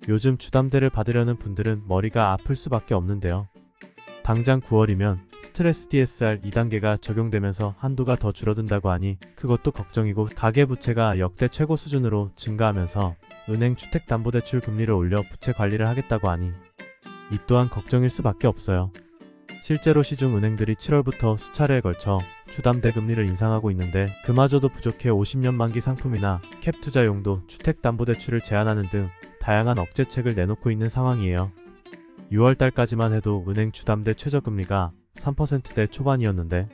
요즘 주담대를 받으려는 분들은 머리가 아플 수밖에 없는데요. 당장 9월이면 스트레스 DSR 2단계가 적용되면서 한도가 더 줄어든다고 하니 그것도 걱정이고, 가계부채가 역대 최고 수준으로 증가하면서 은행 주택담보대출 금리를 올려 부채 관리를 하겠다고 하니 이 또한 걱정일 수밖에 없어요. 실제로 시중은행들이 7월부터 수차례에 걸쳐 주담대 금리를 인상하고 있는데, 그마저도 부족해 50년 만기 상품이나 캡 투자용도 주택담보대출을 제한하는 등 다양한 억제책을 내놓고 있는 상황이에요. 6월달까지만 해도 은행 주담대 최저금리가 3%대 초반이었는데,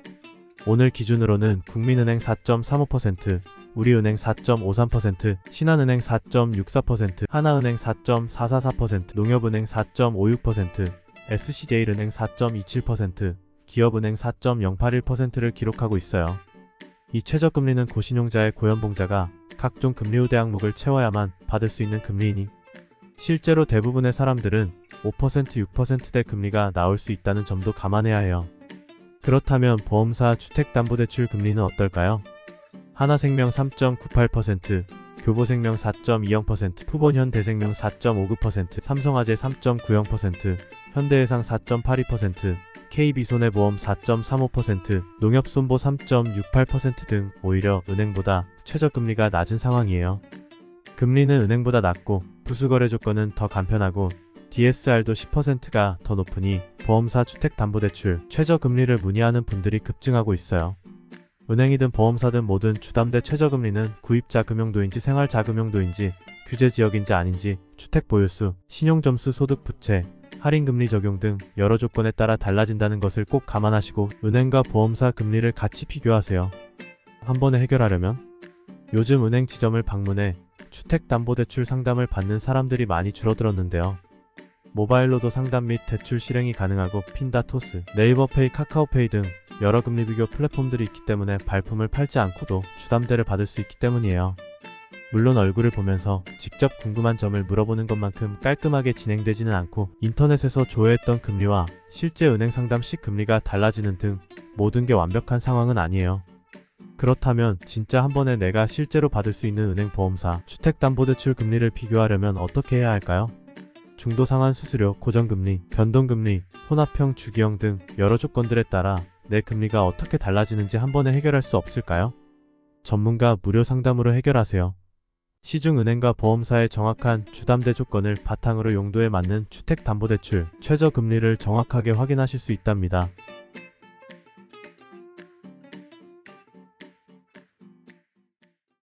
오늘 기준으로는 국민은행 4.35%, 우리은행 4.53%, 신한은행 4.64%, 하나은행 4.444%, 농협은행 4.56%, SC제일은행 4.27%, 기업은행 4.081%를 기록하고 있어요. 이 최저금리는 고신용자의 고연봉자가 각종 금리 우대 항목을 채워야만 받을 수 있는 금리이니, 실제로 대부분의 사람들은 5%, 6%대 금리가 나올 수 있다는 점도 감안해야 해요. 그렇다면 보험사 주택담보대출 금리는 어떨까요? 하나생명 3.98%, 교보생명 4.20%, 푸본현대생명 4.59%, 삼성화재 3.90%, 현대해상 4.82%, KB손해보험 4.35%, 농협손보 3.68% 등 오히려 은행보다 최저금리가 낮은 상황이에요. 금리는 은행보다 낮고 부수거래 조건은 더 간편하고 DSR도 10%가 더 높으니 보험사 주택담보대출 최저금리를 문의하는 분들이 급증하고 있어요. 은행이든 보험사든 모든 주담대 최저금리는 구입자 금융도인지 생활자금융도인지, 규제지역인지 아닌지, 주택보유수, 신용점수, 소득, 부채, 할인금리 적용 등 여러 조건에 따라 달라진다는 것을 꼭 감안하시고 은행과 보험사 금리를 같이 비교하세요. 한 번에 해결하려면 요즘 은행 지점을 방문해 주택담보대출 상담을 받는 사람들이 많이 줄어들었는데요. 모바일로도 상담 및 대출 실행이 가능하고 핀다토스, 네이버페이, 카카오페이 등 여러 금리 비교 플랫폼들이 있기 때문에 발품을 팔지 않고도 주담대를 받을 수 있기 때문이에요. 물론 얼굴을 보면서 직접 궁금한 점을 물어보는 것만큼 깔끔하게 진행되지는 않고, 인터넷에서 조회했던 금리와 실제 은행 상담 시 금리가 달라지는 등 모든 게 완벽한 상황은 아니에요. 그렇다면 진짜 한 번에 내가 실제로 받을 수 있는 은행, 보험사 주택담보대출 금리를 비교하려면 어떻게 해야 할까요? 중도상환 수수료, 고정금리, 변동금리, 혼합형 주기형 등 여러 조건들에 따라 내 금리가 어떻게 달라지는지 한 번에 해결할 수 없을까요? 전문가 무료 상담으로 해결하세요. 시중은행과 보험사의 정확한 주담대 조건을 바탕으로 용도에 맞는 주택담보대출 최저금리를 정확하게 확인하실 수 있답니다.